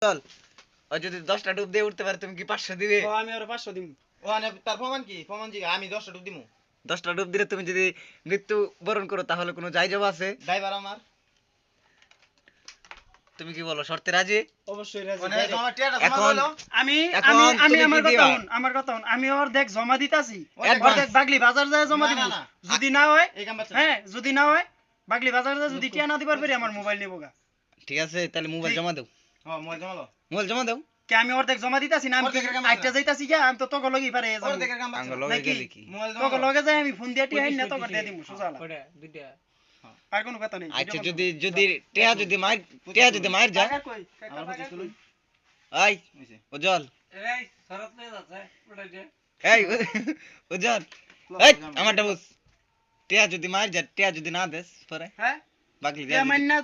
চল ও যদি 10টা ডুব দিয়ে উঠতে পারে তুমি কি 500 দিবে? আমি আরো 500 দিমু। তার প্রমাণ কি? প্রমাণ জি আমি 10টা ডুব দিমু। 10টা ডুব দিলে তুমি যদি মৃত্যু বরণ করো তাহলে কোনো যাইজাব আছে? ড্রাইভার আমার। তুমি কি বলো, শর্তে রাজি? অবশ্যই রাজি। আমার টিয়াটা জমা এখন লইলো। আমি এখন আমি আমি তুমি আমার কি কথা দিবা? শুন, আমার কথা শুন। আমি অর্ধেক জমা দিতাছি। Advance। অর্ধেক বাগলি বাজার যায় জমা না, দিব। না, না। যদি না হয়, এই কাম বাচ্চা। হ্যাঁ, যদি না হয় বাগলি বাজার যায় যদি টিয়া না দিবার পারি আমার মোবাইল নিবো গা। ঠিক আছে, তাহলে মোবাইল জমা দাও। হ্যাঁ মোবাইল জমা লো। মোবাইল জমা দাও। কে আমি অর্ধেক জমা দিতাছি না, আমি কি অর্ধেকের কাম আইটা আছে। যাইতাছি কি আমি তো তোকে লগেই পারে যাব। ওর দেখে কাম বাচ্চা। আঙ্গুল লগে নাকি? গেলি কি? মোবাইল জমা তোকে লো। লগে যাই আমি ফোন দিয়ে টিয়া না তোকে দিয়ে দিমু সোজা। দুইটা আর কোনো কথা নেই। আচ্ছা যদি টেয়া যদি মার যায়, টাকা কই? আমার টাকা 25 কই? লই। আই হইছে। উজ্জ্বল, এই শরৎ নিয়ে যাচ্ছে ওটা যে এই উজ্জ্বল, এই আমারটা বুঝ। টেয়া যদি মার যায়, টেয়া যদি না দেস পরে হ্যাঁ? বাকি টিয়া মাইনা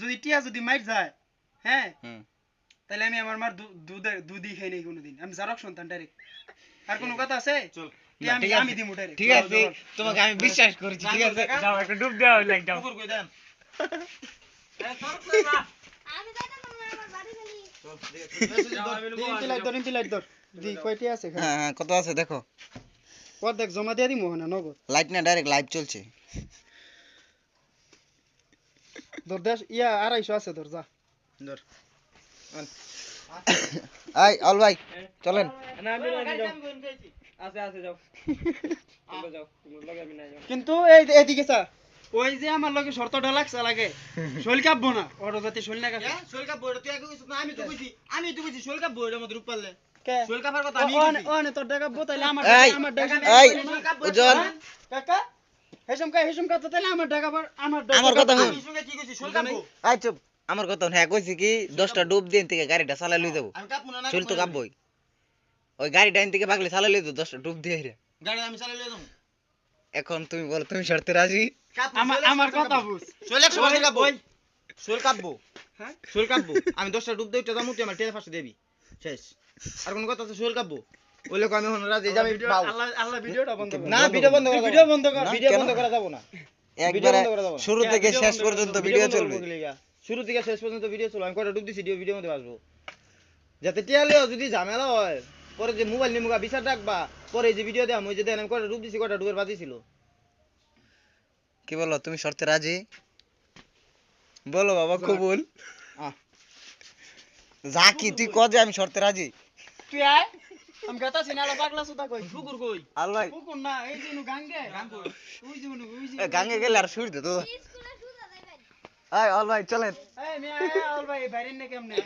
যদি টিয়া যদি মাইর যায়, হ্যাঁ? হুম। তাহলে আমি আমার মার দুধই খাই নাই কোনোদিন। আমি জারক সন্তান ডাইরেক্ট। আর কোনো কথা আছে? চল। টিয়া ঠিক আছে, আমি দিমু ডাইরেক্ট। ঠিক আছে, তোমাকে আমি বিশ্বাস করেছি, ঠিক আছে। যাও একটা ডুব দাও লাইক দাও কুকুর কই দেন? এই শরৎ নিয়ে যা আমি যাইতাম না আমার বাড়ি গেলি চল দেখে ইমপি লাইট ধর। দি কয়টি আছে? হ্যাঁ হ্যাঁ, কত আছে দেখো। অর্ধেক জমা দিয়ে দিমু না নগদ। লাইট না, ডাইরেক্ট লাইভ চলছে। ধর দেশ 250 আছে ধর যা। ধর। এই অল ভাই চলেন। না আমি রাজি যাও আছে আছে যাও তোমরা যাও তোমার লগে আমি না যাও কিন্তু এইদিকে চা। ওই যে আমার লগে শর্তটা লাগছে লাগে। শৈল কাটবো না। ওর যাতে শৈল না কাটে। শৈল কাপ বইটা তুই আগে কইছিস না আমি তো কইছি শৈল কাপ বইটার মধ্যে রূপ পারলে। কে? শৈল কাপার কথা আমি ও কইছি। নে তোর টাকা বোতাইলে আমার এই, আমার টাকা এই উজ্জ্বল, কাকা হেসম কা তো তাইলে আমার টাকা আমার আমার কথা শুন। আমি সঙ্গে কি কইছি শৈল কাপ বউ। এই চুপ, আমার কথা শুন। হ্যাঁ কইছি কি 10টা ডুব দিন থেকে গাড়িটা চালাই লই যাবো। আমি কাপমু না চল তো কাপবই। ওই গাড়িটা এন থেকে বাগলে চালাই লই যাবো 10টা ডুব দিয়ে রে। গাড়ি আমি চালাই লই যাবো। এখন তুমি বলো, তুমি শর্তে রাজি? আমার কথা বুঝ। শৈল 100 কাপ বই। শৈল কাপ বউ। হ্যাঁ? শৈল কাপ বউ। আমি 10টা ডুব দেই তো দামু তুই আমার টেলিফোন ফাঁসে দিবি। শেষ। আর কোন কথা আছে শৈল কাপ বউ। ওই লোক আমি হন রাজি যাবি পাও। আল্লাহ ভিডিওটা বন্ধ কর। না ভিডিও বন্ধ করা ভিডিও বন্ধ কর। না, ভিডিও কেন? বন্ধ করা যাব না। একবারে বন্ধ করে দাও না। শুরু থেকে শেষ পর্যন্ত ভিডিও চলবে। শুরু থেকে শেষ পর্যন্ত ভিডিও চলবে। আমি কয়টা ডুব দিছি ভিডিও মধ্যে আসবো। যাতে টিয়ালেও যদি ঝামেলা হয় পরে যে মোবাইল নিমুগা বিচার ডাকবা পরে যে ভিডিও দেয়া মই যে দেন আমি কয়টা ডুব দিছি কয়টা ডুবের বাজি ছিল। কি বলো, তুমি শর্তে রাজি? বলো বাবা কবুল। আহ। যা কি তুই কও যে আমি শর্তে রাজি। তুই আয় আমি কথা সিনালা পাগলা সুতা কই। কুকুর কই? আল ভাই কুকুর না এই যে গাঙ্গে গাঙ্গ ওই যে গাঙ্গে গেলে আর শুইতে তো। স্কুলে সুদা যাইবেন এই অল ভাই চলেন। এই মিয়া আল ভাই বাইরে নে কেমনে